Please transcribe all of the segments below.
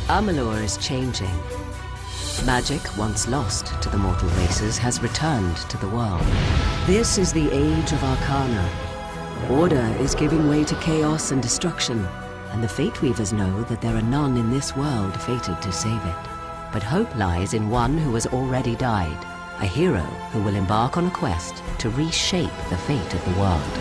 Amalur is changing. Magic, once lost to the mortal races, has returned to the world. This is the age of Arcana. Order is giving way to chaos and destruction, and the Fate Weavers know that there are none in this world fated to save it. But hope lies in one who has already died, a hero who will embark on a quest to reshape the fate of the world.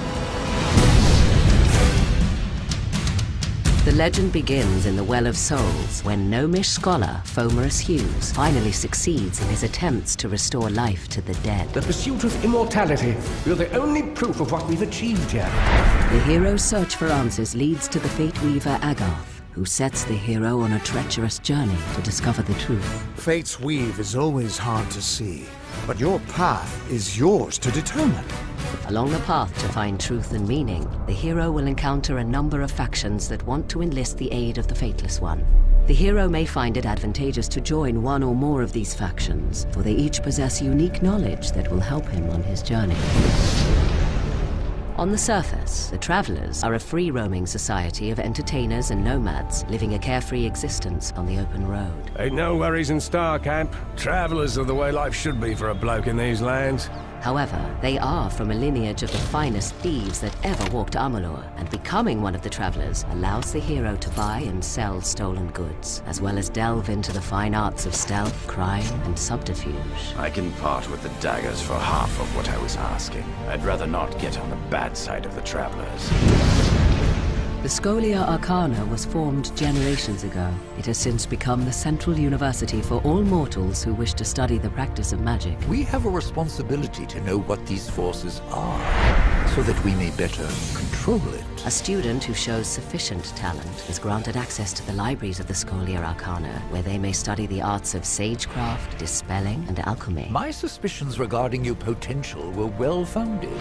The legend begins in the Well of Souls, when gnomish scholar Fomerus Hughes finally succeeds in his attempts to restore life to the dead. The pursuit of immortality. You're the only proof of what we've achieved here. The hero's search for answers leads to the Fate Weaver Agarth, who sets the hero on a treacherous journey to discover the truth. Fate's weave is always hard to see, but your path is yours to determine. Along the path to find truth and meaning, the hero will encounter a number of factions that want to enlist the aid of the Fateless One. The hero may find it advantageous to join one or more of these factions, for they each possess unique knowledge that will help him on his journey. On the surface, the Travelers are a free-roaming society of entertainers and nomads living a carefree existence on the open road. Ain't no worries in Star Camp. Travelers are the way life should be for a bloke in these lands. However, they are from a lineage of the finest thieves that ever walked Amalur, and becoming one of the Travelers allows the hero to buy and sell stolen goods, as well as delve into the fine arts of stealth, crime, and subterfuge. I can part with the daggers for half of what I was asking. I'd rather not get on the bad side of the Travelers. The Scholia Arcana was formed generations ago. It has since become the central university for all mortals who wish to study the practice of magic. We have a responsibility to know what these forces are, so that we may better control it. A student who shows sufficient talent is granted access to the libraries of the Scholia Arcana, where they may study the arts of sagecraft, dispelling, and alchemy. My suspicions regarding your potential were well-founded.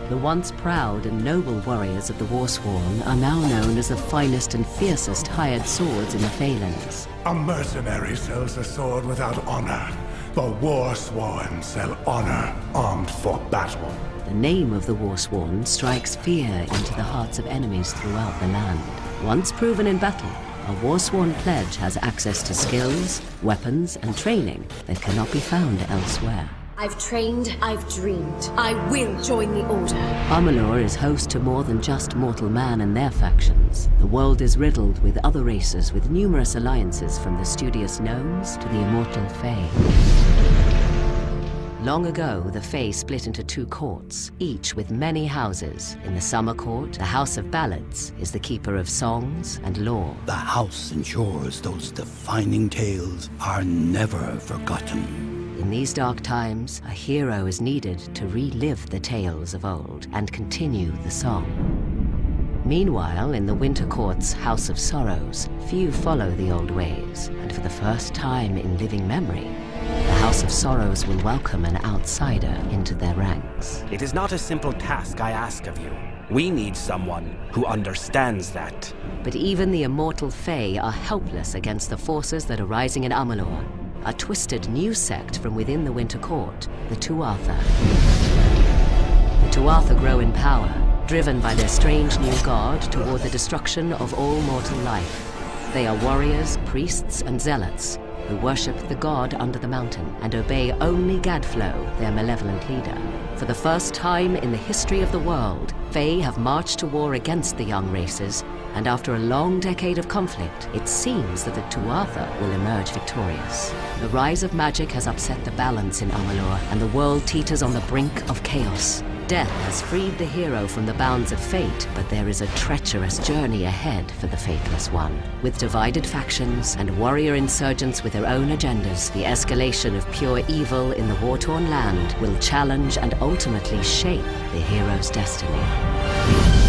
The once proud and noble warriors of the Warsworn are now known as the finest and fiercest hired swords in the Phalanx. A mercenary sells a sword without honor. The Warsworn sell honor, armed for battle. The name of the Warsworn strikes fear into the hearts of enemies throughout the land. Once proven in battle, a Warsworn pledge has access to skills, weapons, and training that cannot be found elsewhere. I've trained, I've dreamed. I will join the Order. Amalur is host to more than just mortal man and their factions. The world is riddled with other races with numerous alliances, from the studious gnomes to the immortal Fae. Long ago, the Fae split into two courts, each with many houses. In the Summer Court, the House of Ballads is the keeper of songs and lore. The house ensures those defining tales are never forgotten. In these dark times, a hero is needed to relive the tales of old and continue the song. Meanwhile, in the Winter Court's House of Sorrows, few follow the old ways, and for the first time in living memory, the House of Sorrows will welcome an outsider into their ranks. It is not a simple task I ask of you. We need someone who understands that. But even the immortal Fae are helpless against the forces that are rising in Amalur. A twisted new sect from within the Winter Court, the Tuatha. The Tuatha grow in power, driven by their strange new god toward the destruction of all mortal life. They are warriors, priests, and zealots who worship the god under the mountain and obey only Gadflow, their malevolent leader. For the first time in the history of the world, Fae have marched to war against the young races, and after a long decade of conflict, it seems that the Tuatha will emerge victorious. The rise of magic has upset the balance in Amalur, and the world teeters on the brink of chaos. Death has freed the hero from the bounds of fate, but there is a treacherous journey ahead for the Fateless One. With divided factions and warrior insurgents with their own agendas, the escalation of pure evil in the war-torn land will challenge and ultimately shape the hero's destiny.